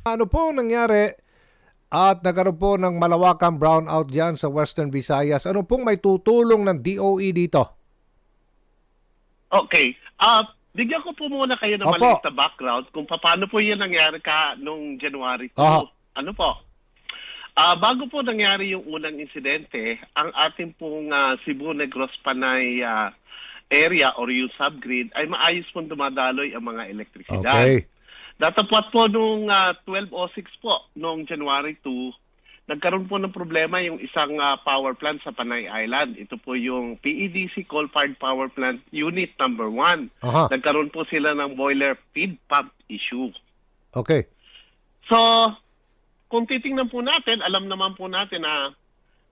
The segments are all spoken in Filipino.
Ano po nangyari at nagkaroon po ng malawakang brownout dyan sa Western Visayas? Ano pong may tutulong ng DOE dito? Okay. Bigyan ko po muna kayo ng Opo. maliit na background kung paano po yan nangyari noong January 2. Aha. Ano po? Bago po nangyari yung unang insidente, ang ating pong Cebu Negros Panay area or yung subgrid ay maayos pong dumadaloy ang mga elektrisidad. Okay. Datapwat po nung 12:06 po, noong January 2, nagkaroon po ng problema yung isang power plant sa Panay Island. Ito po yung PEDC Coal-Fired Power Plant Unit number 1. Aha. Nagkaroon po sila ng boiler feed pump issue. Okay. So, kung titingnan po natin, alam naman po natin na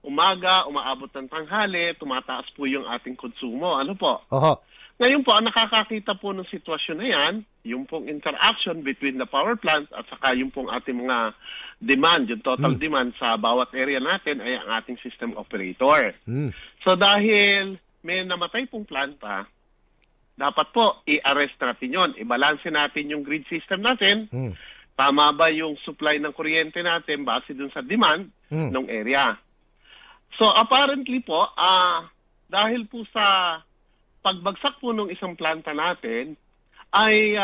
umaga, umaabot ng tanghali, tumataas po yung ating konsumo. Ano po? Oho. Ngayon po, ang nakakakita po ng sitwasyon na yan, yung pong interaction between the power plant at saka yung pong ating mga demand, yung total demand sa bawat area natin ay ang ating system operator. So dahil may namatay pong planta, dapat po i-arrest natin yon, i-balance natin yung grid system natin. Tama ba yung supply ng kuryente natin base dun sa demand ng area? So apparently po, dahil po sa pagbagsak po ng isang planta natin, ay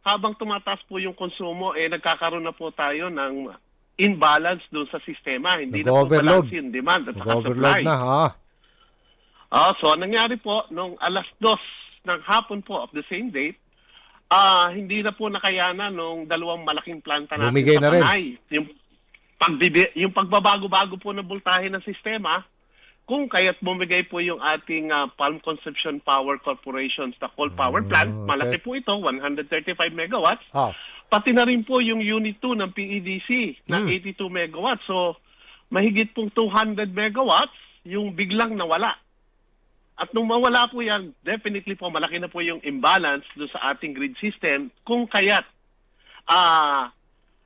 habang tumataas po yung konsumo, nagkakaroon na po tayo ng imbalance doon sa sistema. Hindi na po balance yung demand at saka supply. Na, ha? So, nangyari po, nung 2:00 ng hapon po of the same date, hindi na po nakayanan nung dalawang malaking planta natin Bumigay sa na rin. Panay. Yung pagbabago-bago po ng voltahe ng sistema, kung kaya't bumigay po yung ating Palm Conception Power Corporation sa coal power plant, okay. malaki po ito, 135 megawatts. Ah. Pati na rin po yung Unit 2 ng PEDC na 82 megawatts. So, mahigit pong 200 megawatts yung biglang nawala. At nung mawala po yan, definitely po malaki na po yung imbalance do sa ating grid system. Kung kaya't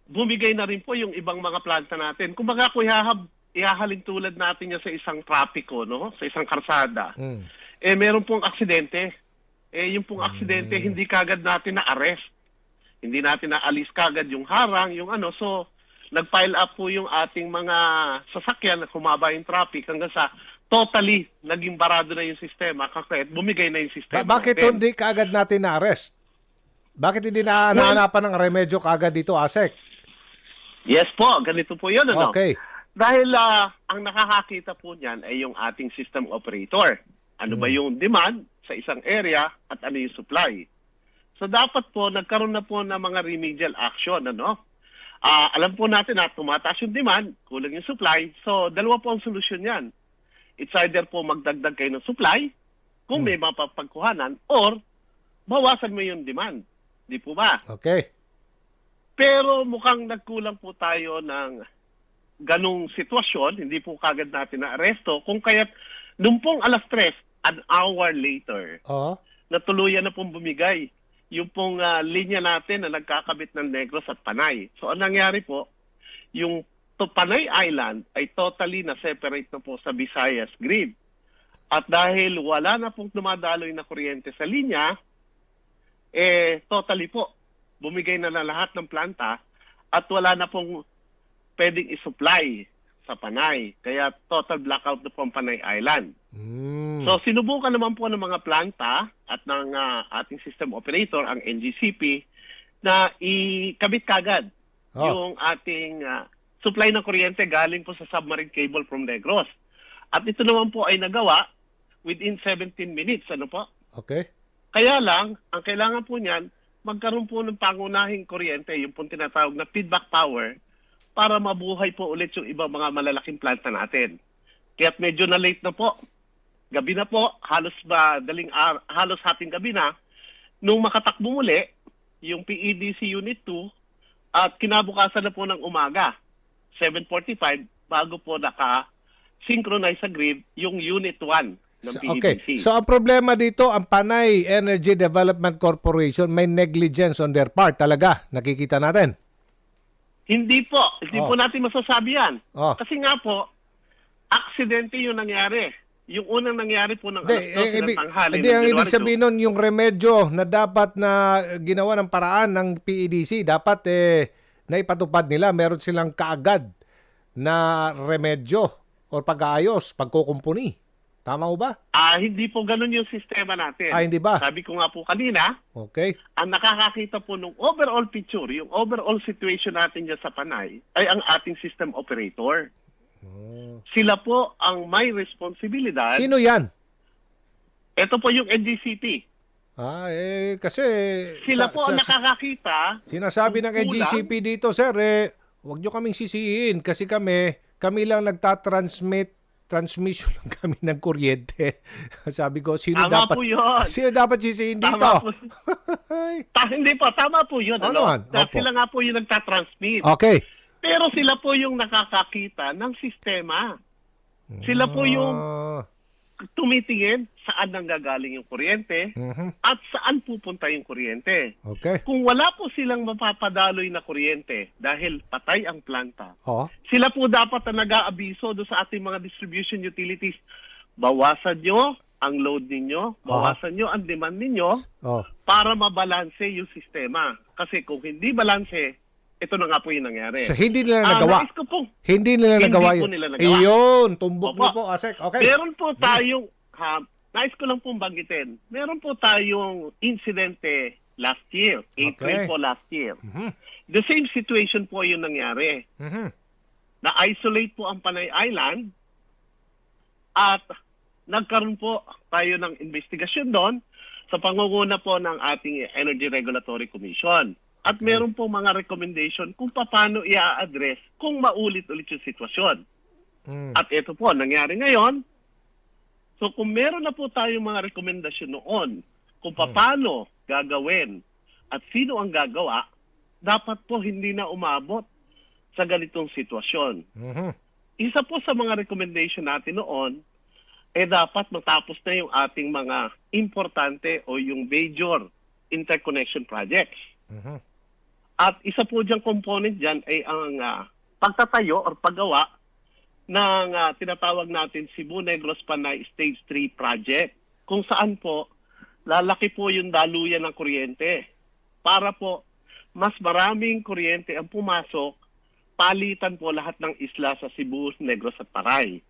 bumigay na rin po yung ibang mga planta natin. Kung baga ko ihahalin tulad natin niya sa isang trapiko, no? Sa isang karsada. Meron pong aksidente. Yung pong aksidente, hindi kagad natin na-arrest. Hindi natin naalis kagad yung harang, yung ano. So, nag-pile up po yung ating mga sasakyan, humaba yung traffic hanggang sa totally naging barado na yung sistema. Kahit bumigay na yung sistema. Bakit hindi kaagad natin na-arrest? Bakit hindi nahanapan ng remedyo kaagad dito, Asek? Yes po, ganito po yun, ano? Okay. Dahil ang nakakakita po niyan ay yung ating system operator. Ano ba yung demand sa isang area at ano yung supply. So dapat po, nagkaroon na po ng mga remedial action. Ano? Alam po natin na tumataas yung demand, kulang yung supply. So dalawa po ang solusyon yan. It's either po magdagdag kayo ng supply, kung may mapapagkuhanan, or bawasan mo yung demand. Di po ba? Okay. Pero mukhang nagkulang po tayo ng ganong sitwasyon, hindi po kagad natin na-aresto. Kung kaya't, nung pong 3:00, an hour later, natuluyan na pong bumigay yung pong linya natin na nagkakabit ng Negros at Panay. So, ang nangyari po, yung Panay Island ay totally na-separate na po sa Visayas grid. At dahil wala na pong dumadaloy na kuryente sa linya, totally po, bumigay na lahat ng planta at wala na pong pwedeng i-supply sa Panay. Kaya total blackout na po ang Panay Island. So sinubukan naman po ng mga planta at ng ating system operator, ang NGCP, na ikabit kagad yung ating supply ng kuryente galing po sa submarine cable from Negros. At ito naman po ay nagawa within 17 minutes. Ano po? Okay. Kaya lang, ang kailangan po niyan, magkaroon po ng pangunahing kuryente, yung pong tinatawag na feedback power, para mabuhay po ulit yung ibang mga malalaking planta natin. Kaya't medyo na late na po. Gabi na po, halos hating gabi na, nung makatakbo muli, yung PEDC Unit 2, at kinabukasan na po ng umaga, 7:45, bago po naka-synchronize sa grid yung Unit 1 ng PEDC. Okay. So ang problema dito, ang Panay Energy Development Corporation, may negligence on their part talaga, nakikita natin. Hindi po. Hindi po natin masasabi yan. Kasi nga po, aksidente yung nangyari. Yung unang nangyari po ng 12 ng tanghali. Hindi, ang ibig sabihin nun, yung remedyo na dapat na ginawa ng paraan ng PEDC, dapat na ipatupad nila, meron silang kaagad na remedyo o pag-aayos, pagkukumpuni. Tama ho ba? Hindi po ganun yung sistema natin. Hindi ba? Sabi ko nga po kanina, Okay. ang nakakakita po ng overall picture, yung overall situation natin dyan sa Panay, ay ang ating system operator. Sila po ang may responsibilidad. Sino yan? Ito po yung NGCP. Kasi... Sila po ang nakakakita. Sinasabi ng kung kulang. NGCP dito, sir, huwag nyo kaming sisihin kasi kami lang transmission lang kami ng kuryente. Sabi ko, Tama po yun. Sino dapat sisihin dito? Tama po. Hindi po, tama po yun. Ano yan? Opo. Sila nga po yung nagtatransmit. Okay. Pero sila po yung nakakakita ng sistema. Sila po yung tumitingin saan nanggagaling yung kuryente at saan pupunta yung kuryente. Okay. Kung wala po silang mapapadaloy na kuryente dahil patay ang planta, Oh. sila po dapat na nag-aabiso do sa ating mga distribution utilities. Bawasan nyo ang load ninyo, bawasan nyo ang demand ninyo Oh. para mabalanse yung sistema. Kasi kung hindi balanse, ito na nga po yung nangyari. So, hindi nila nagawa. Nais ko po, Hindi nila Hindi nagawa po yun. nila nagawa. Iyon, tumbok Opo. mo po, Asek. Okay. meron po tayong, nais ko lang pong banggitin, meron po tayong insidente last year, April Okay. po last year. Mhm. The same situation po yung nangyari. Mhm. Na-isolate po ang Panay Island at nagkaroon po tayo ng investigasyon doon sa pangunguna po ng ating Energy Regulatory Commission. At meron po mga recommendation kung paano i-address kung maulit-ulit yung sitwasyon. Mm. At ito po, nangyari ngayon. So kung meron na po tayong mga rekomendasyon noon kung paano gagawin at sino ang gagawa, dapat po hindi na umabot sa ganitong sitwasyon. Mhm. Isa po sa mga recommendation natin noon, dapat matapos na yung ating mga importante o yung major interconnection projects. Mhm. At isa po diyang component dyan ay ang pagtatayo or paggawa ng tinatawag natin Cebu Negros Panay Stage 3 project, kung saan po lalaki po yung daluyan ng kuryente para po mas maraming kuryente ang pumasok, palitan po lahat ng isla sa Cebu, Negros at Paray.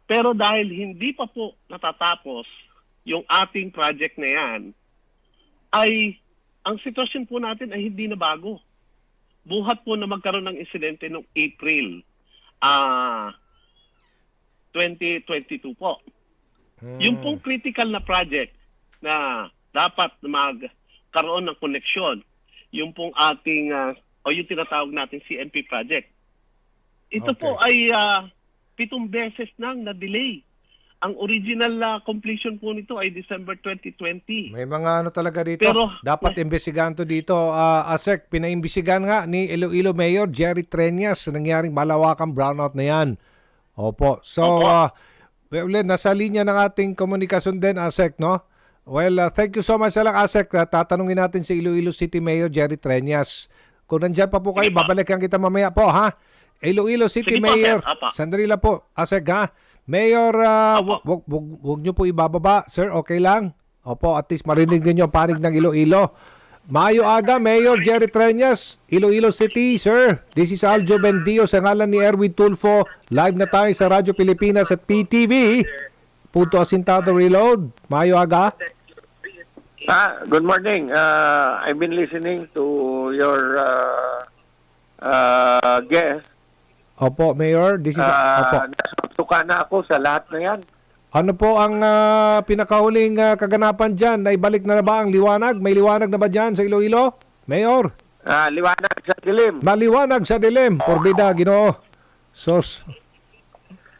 Pero dahil hindi pa po natatapos yung ating project na yan, ay ang sitwasyon po natin ay hindi na bago. Buhat po na magkaroon ng insidente noong April 2022 po. Yung pong critical na project na dapat magkaroon ng koneksyon, yung pong ating, o yung tinatawag natin CNP project, ito Okay. po ay 7 beses nang na-delay. Ang original completion po nito ay December 2020. May mga talaga dito. Pero- Dapat imbestigahan to dito. Asek, pinaimbestigahan nga ni Iloilo Mayor Jerry Treñas sa nangyaring malawakang brownout na yan. Opo. So, nasa linya ng ating komunikasyon din, Asek, no? Well, thank you so much lang, Asek. Tatanungin natin si Iloilo City Mayor Jerry Treñas. Kung nandyan pa po kayo, Sige po. babalikan kita mamaya po, ha? Iloilo City Sige po, Mayor. sir. Apa. Sandali lang po, Asek, ha? Mayor, wag nyo po ibababa. Sir, okay lang? Opo, at least marinig ninyo ang panig ng Iloilo. Mayo aga, Mayor Jerry Treñas, Iloilo City, sir. This is Aljo Bendio sa ngalan ni Erwin Tulfo. Live na tayo sa Radyo Pilipinas at PTV. Punto Asintado Reload. Mayo aga. Good morning. I've been listening to your guest. Opo, Mayor. This is... Opo. Nasaktuka na ako sa lahat na yan. Ano po ang pinakahuling kaganapan dyan? Naibalik na ba ang liwanag? May liwanag na ba dyan sa Iloilo? Mayor? Liwanag sa dilim. Maliwanag sa dilim. Porbida, Ginoo. Sos.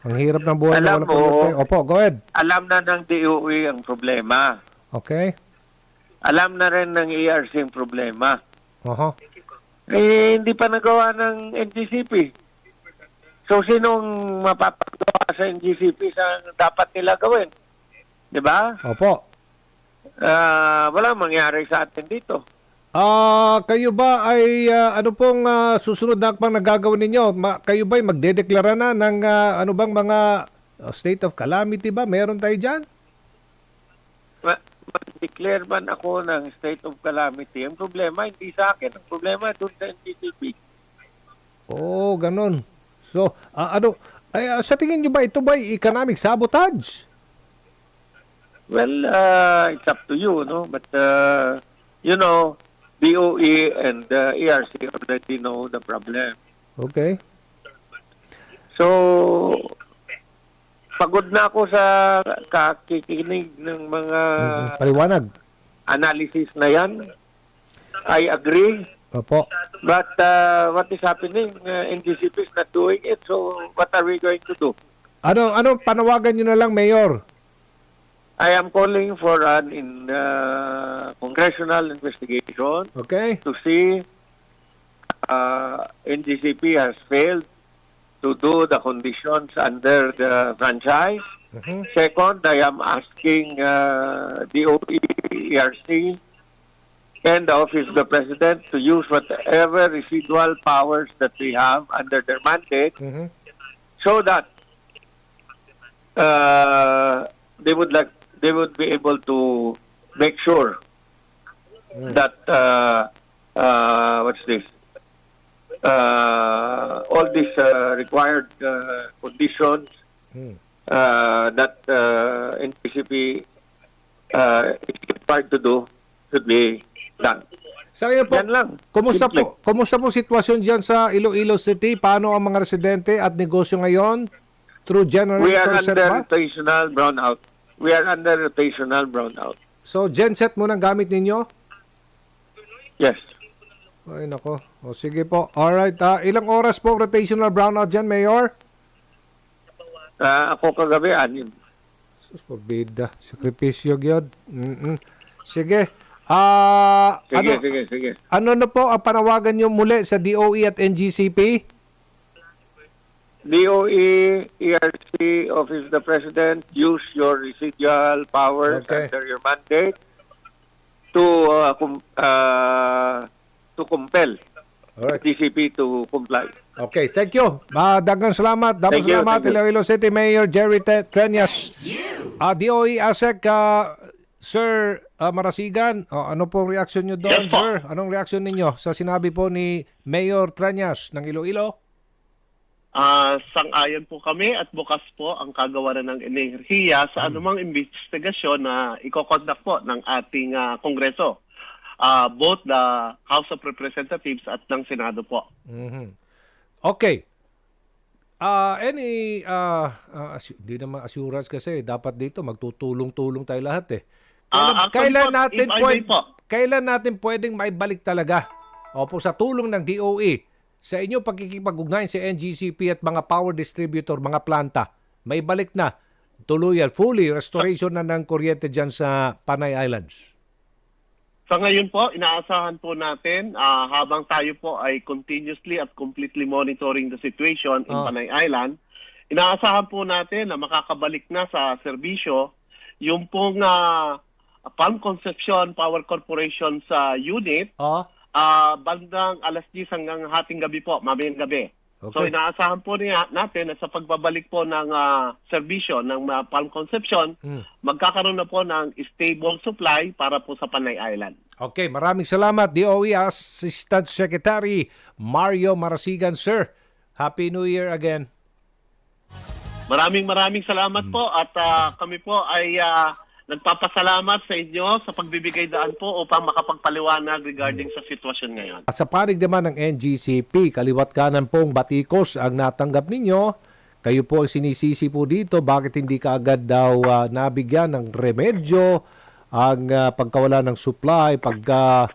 Ang hirap ng buhay na Alam walang mo, kuryente. Opo, go ahead. Alam na ng DOE ang problema. Okay. Alam na rin ng ERC ang problema. Oho. Hindi pa nagawa ng NGCP. So, sinong mapapagawa sa NGCP sa dapat nila gawin? Di ba? Opo. Walang mangyari sa atin dito. Kayo ba ay ano pong susunod na pang nagagawin ninyo? Kayo ba ay magdedeklara na ng ano bang mga state of calamity ba? Meron tayo dyan? Mag-declare man ako ng state of calamity. Ang problema, hindi sa akin. Ang problema doon sa NGCP. Oh, ganun. So, sa tingin nyo ba ito ba economic sabotage? Well, it's up to you, no? But, you know, DOE and ERC already know the problem. Okay. So, pagod na ako sa kakikinig ng mga Paliwanag. analysis na yan. I agree. Opo. But what is happening? NGCP is not doing it. So, what are we going to do? Ano panawagan nyo na lang, Mayor? I am calling for an congressional investigation Okay? to see NGCP has failed to do the conditions under the franchise. Mhm. Second, I am asking DOE, ERC, and the Office of the President to use whatever residual powers that we have under their mandate Mhm. so that they would be able to make sure that what's this? All these required conditions Hmm. that NPCP is required to do should be done. Sa iyo po, Yan lang. Simple. Kumusta po sitwasyon diyan sa Iloilo City? Paano ang mga residente at negosyo ngayon? Through We are generator set under ba? rotational brownout. We are under rotational brownout. So, genset mo nang gamit ninyo? Yes. Ay, nako. O, sige po. Alright. Ilang oras po rotational brownout dyan, Mayor? Ako kagabi, 6. Sus, pabida. Sakripisyo gyud. Sige. Sige. Ano na po ang panawagan nyo muli sa DOE at NGCP? DOE, ERC, Office of the President, use your residual powers Okay. under your mandate to compel Alright. DCP to comply. Okay, thank you. Dagang salamat. Thank you, Salamat, thank you. Iloilo City Mayor Jerry Treñas. DOE ASEC, Sir Marasigan, ano pong reaksyon nyo doon, Yes, po. sir? Anong reaksyon ninyo sa sinabi po ni Mayor Treñas ng Iloilo? Sang-ayon po kami at bukas po ang kagawaran ng enerhiya sa anumang investigasyon na ikokondak po ng ating Kongreso. Both the House of Representatives at ng Senado po. Mhm. Okay. Hindi naman assurance kasi dapat dito magtutulong-tulong tayo lahat eh. Kailan natin pwedeng maibalik talaga? Opo, sa tulong ng DOE, sa inyong pagkikipag-ugnayan sa NGCP at mga power distributor, mga planta, maibalik na tuluyan, fully restoration na ng kuryente dyan sa Panay Islands. Sa ngayon po, inaasahan po natin habang tayo po ay continuously at completely monitoring the situation in Panay Island, inaasahan po natin na makakabalik na sa serbisyo yung pong Palm Concepcion Power Corporation sa unit bandang 10:00 hanggang hating gabi po, mamayang gabi. Okay. So inaasahan po natin na sa pagbabalik po ng serbisyo ng Palm Concepcion, magkakaroon na po ng stable supply para po sa Panay Island. Okay, maraming salamat DOE Assistant Secretary Mario Marasigan, sir. Happy New Year again. Maraming salamat po at kami po ay nagpapasalamat sa inyo sa pagbibigay daan po upang makapagpaliwanag regarding sa sitwasyon ngayon. Sa panig naman ng NGCP, kaliwat kanan pong batikos ang natanggap ninyo. Kayo po ang sinisisi po dito. Bakit hindi ka agad daw nabigyan ng remedyo ang pagkawala ng supply, pagka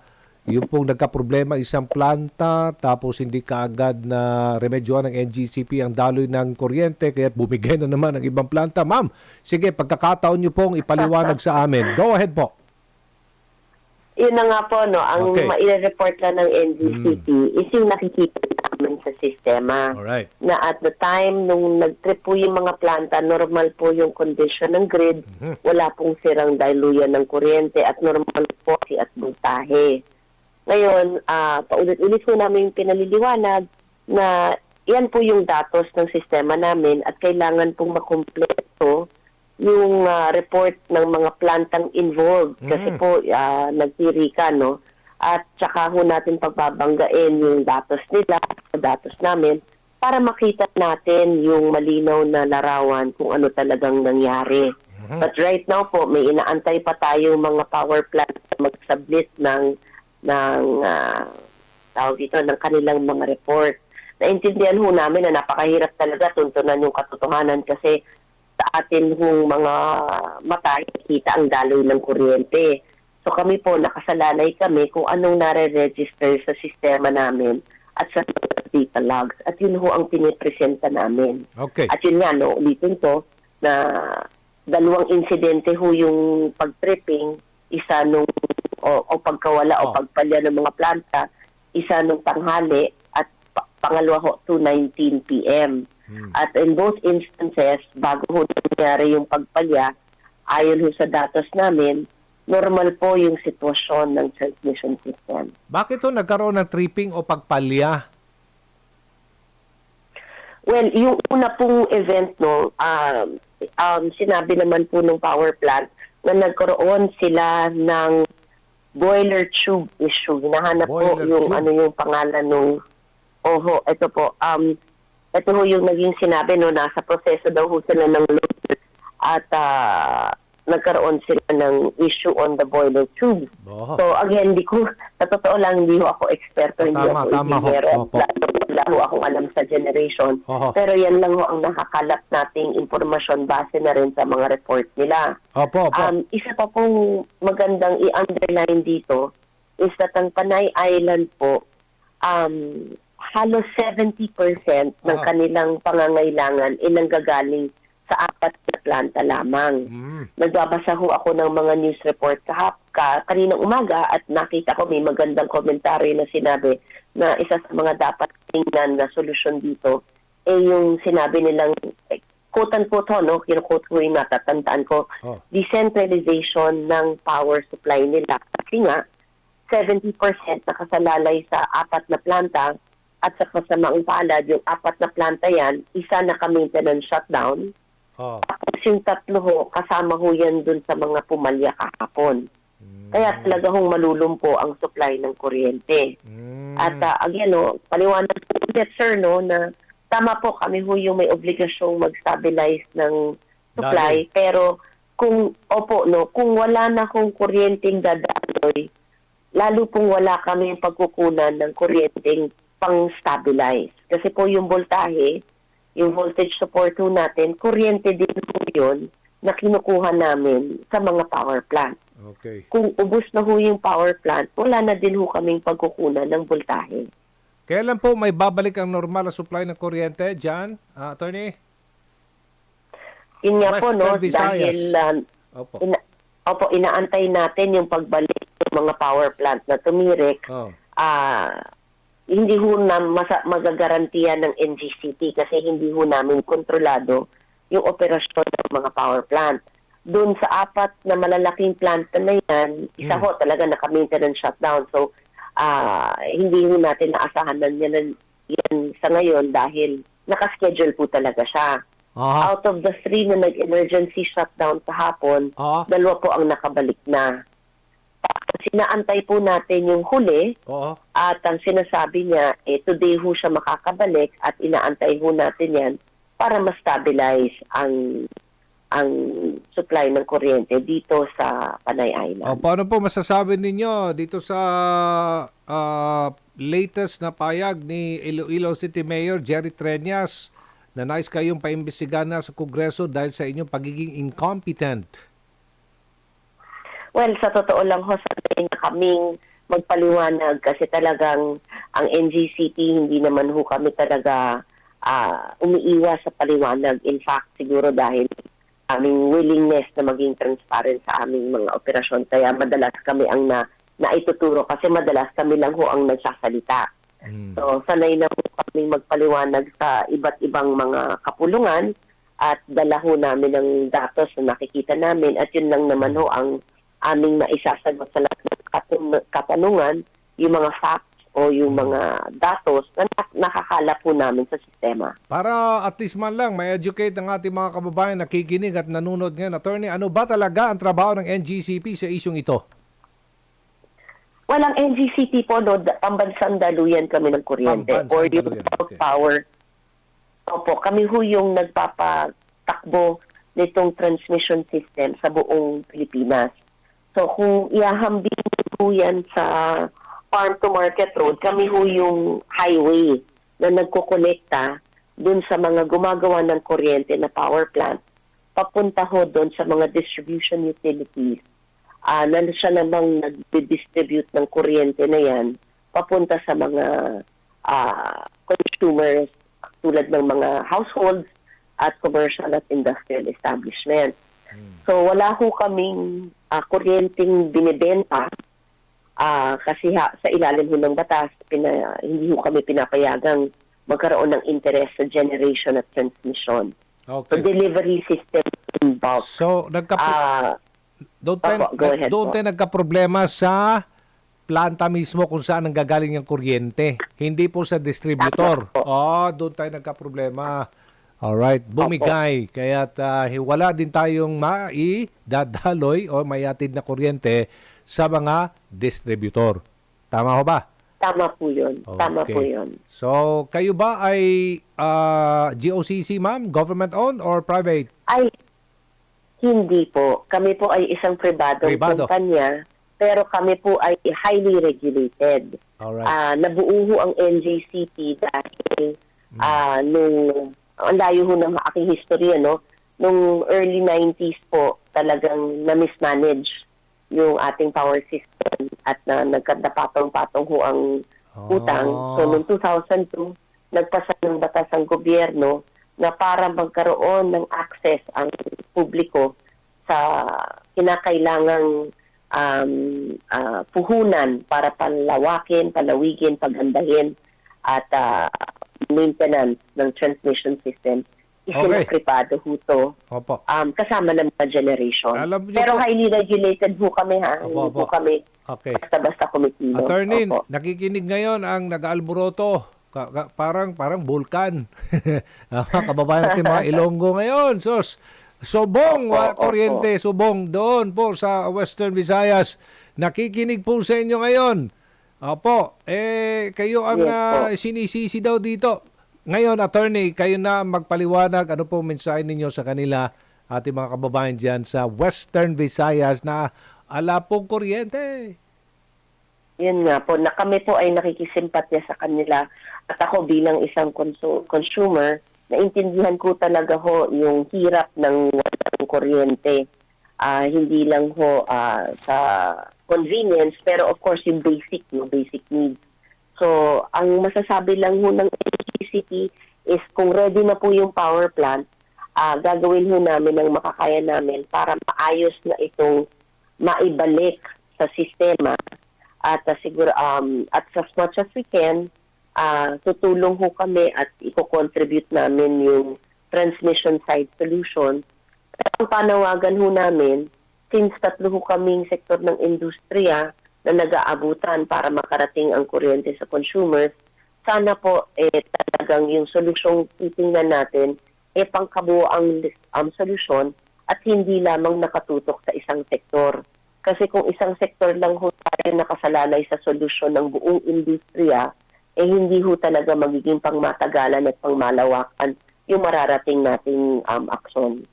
yung pong nagka-problema isang planta, tapos hindi ka agad na remedyoan ng NGCP ang daloy ng kuryente, kaya bumigay na naman ang ibang planta. Ma'am, sige, pagkakataon nyo pong ipaliwanag sa amin. Go ahead po. Yun na nga po, no, ang Okay. maire-report lang ng NGCP is yung nakikita namin sa sistema. Alright. Na at the time, nung nag-trip po yung mga planta, normal po yung condition ng grid, wala pong sirang daluyan ng kuryente at normal po at voltahe. Ngayon, paulit-ulit po namin pinaliliwanag na yan po yung datos ng sistema namin at kailangan pong makumpleto yung report ng mga plantang involved kasi po nagtiri ka, no? At saka ho natin pagbabanggain yung datos nila sa datos namin para makita natin yung malinaw na larawan kung ano talagang nangyari. But right now po, may inaantay pa tayong mga power plant na mag-submit ng tawag dito, ng kanilang mga report. Naintindihan ho namin na napakahirap talaga tuntunan yung katotohanan kasi sa atin hong mga mata, kita ang daloy ng kuryente. So kami po, nakasalalay kami kung anong nare-register sa sistema namin at sa data logs. At yun ho ang pinipresenta namin. Okay. At yun nga, no, ulitin ko na dalawang insidente ho yung pag-tripping, isa nung o pagkawala o pagpalya ng mga planta, isa nung tanghali at pangalawa ho 2:19 p.m. At in both instances, bago ho nangyari yung pagpalya, ayon ho sa datos namin, normal po yung sitwasyon ng transmission system. Bakit to nagkaroon ng tripping o pagpalya? Well, yung una pong event, no, sinabi naman po ng power plant na nagkaroon sila ng boiler tube issue. Hinahanap po Boiler yung tube? yung pangalan nung ito po. Ito ho yung naging sinabi, no, nasa proseso daw ho sila ng load at nagkaroon sila ng issue on the boiler tube. Oh. So again, sa totoo lang, hindi ho ako eksperto, hindi Tama, ako tama ho. engineer, Opo. wala ho akong alam sa generation. Oho. Pero yan lang ho ang nakakalap nating impormasyon base na rin sa mga report nila. Opo. Isa pa pong magandang i-underline dito is that ang Panay Island po, halos 70% ng kanilang pangangailangan ay nanggagaling sa 4 na planta lamang. Nagbabasa ho ako ng mga news report kaninang umaga at nakita ko may magandang komentaryo na sinabi na isa sa mga dapat tingnan na solusyon dito ay yung sinabi nilang quote-unquote, no, kinu-quote ko yung natatandaan ko, decentralization ng power supply nila. Kasi nga, 70% nakasalalay sa 4 na planta at sa kasamaang palad, yung 4 na planta yan, isa naka-maintenance shutdown. Tapos yung 3 ho, kasama ho yan dun sa mga pumalya kahapon. Kaya talaga hong malulumpo ang supply ng kuryente. At again, no, paliwanag po ulit, sir, no, na tama po kami ho yung may obligasyong mag-stabilize ng supply. Pero kung wala na kung kuryenteng dadaloy, lalo pong wala kami pagkukunan ng kuryenteng pang-stabilize. Kasi po yung voltahe, yung voltage support ho natin, kuryente din po yun na kinukuha namin sa mga power plant. Okay. Kung ubos na ho yung power plant, wala na din ho kaming pagkukunan ng voltahe. Kailan po may babalik ang normal na supply ng kuryente dyan, attorney? Yun nga po, no, Western Visayas. dahil inaantay natin yung pagbalik ng mga power plant na tumirik. Hindi ho na magagarantiya ng NGCP kasi hindi ho namin kontrolado yung operasyon ng mga power plant. Doon sa 4 na malalaking plant na yan, isa ho talaga naka-maintenance shutdown. So, hindi ho natin naasahan na yan sa ngayon dahil nakaschedule po talaga siya. Out of the 3 na nag-emergency shutdown kahapon, 2 po ang nakabalik na. Sinaantay po natin yung huli at ang sinasabi niya, today ho siya makakabalik at inaantay ho natin yan para ma-stabilize ang supply ng kuryente dito sa Panay Island. Paano po masasabi ninyo dito sa latest na payag ni Iloilo City Mayor Jerry Treñas na nais kayong paimbestigahan na sa Kongreso dahil sa inyong pagiging incompetent? Well, sa totoo lang ho, sanay na kaming magpaliwanag kasi talagang ang NGCP hindi naman ho kami talaga umiiwas sa paliwanag. In fact, siguro dahil aming willingness na maging transparent sa aming mga operasyon. Kaya madalas kami ang naituturo kasi madalas kami lang ho ang nagsasalita. So, sanay na ho kami magpaliwanag sa iba't ibang mga kapulungan at dala ho namin ang datos na nakikita namin at yun lang naman ho ang aming maisasagot sa lahat ng katanungan, yung mga facts o yung mga datos na nakakala po namin sa sistema. Para at least man lang may educate ng ating mga kababayan nakikinig at nanonood ngayon, attorney, ano ba talaga ang trabaho ng NGCP sa isyong ito? Walang NGCP po, no, pambansang daluyan kami ng kuryente. Pambansang Or yung daluyan, okay. power. Opo, kami ho yung nagpapatakbo nitong transmission system sa buong Pilipinas. So kung ihahambing ho yan sa farm to market road, kami ho yung highway na nagkukonekta dun sa mga gumagawa ng kuryente na power plant, papunta ho dun sa mga distribution utilities na siya namang nag-distribute ng kuryente na yan papunta sa mga consumers tulad ng mga households at commercial at industrial establishments. So wala ho kaming kuryenteng binibenta kasi sa ilalim ho ng batas, hindi ho kami pinapayagang magkaroon ng interest sa generation at transmission. So Okay. delivery system in bulk. So, doon tayo nagka-problema sa planta mismo kung saan ang gagaling yung kuryente. Hindi po sa distributor. Doon tayo nagka-problema. Alright, bumigay. Kaya't wala din tayong maidadaloy o mayatid na kuryente sa mga distributor. Tama ho ba? Tama po yun. Tama Okay. po yun. So, kayo ba ay GOCC, ma'am? Government-owned or private? Ay, hindi po. Kami po ay isang pribadong Pribado. kumpanya, pero kami po ay highly regulated. Alright. Nabuo ho ang NJCP dahil ang layo ho ng aking history, no? Nung early 90s po, talagang na-mismanage yung ating power system at nagkadapatong-patong ho ang utang. So, noong 2002, nagpasa ng batas ang gobyerno na para magkaroon ng access ang publiko sa kinakailangang puhunan para palawakin, palawigin, pagandahin at maintenance ng transmission system. Isinapripado ho to. Opo. Kasama ng mga generation. Alam niyo Pero po- highly regulated ho kami, ha? Opo, Hindi opo. po kami Okay. basta-basta kumitilo. Attorney, Opo. nakikinig ngayon ang nag-alboroto. Parang vulkan. Kababayan natin mga Ilonggo ngayon. Sus, subong, Opo, kuryente, subong doon po sa Western Visayas. Nakikinig po sa inyo ngayon. Opo, kayo ang Yes, po. sinisisi daw dito. Ngayon, attorney, kayo na magpaliwanag. Ano po mensahe ninyo sa kanila, ating mga kababayan dyan sa Western Visayas na ala pong kuryente? Yun nga po, na kami po ay nakikisimpatya sa kanila at ako bilang isang consumer, naintindihan ko talaga ho yung hirap ng walang kuryente. Hindi lang ho sa convenience, pero of course yung basic needs. So, ang masasabi lang ho ng NGCP is kung ready na po yung power plant, gagawin ho namin ang makakaya namin para maayos na itong maibalik sa sistema at siguro at as much as we can tutulong ho kami at i-contribute namin yung transmission side solution. Ang panawagan ho namin, since tatlo ho kaming sektor ng industriya na nag-aabutan para makarating ang kuryente sa consumers, sana po talagang yung solusyong titingnan natin pangkabuoang solusyon at hindi lamang nakatutok sa isang sektor. Kasi kung isang sektor lang ho tayo nakasalalay sa solusyon ng buong industriya, hindi ho talaga magiging pangmatagalan at pangmalawakan yung mararating nating aksyon.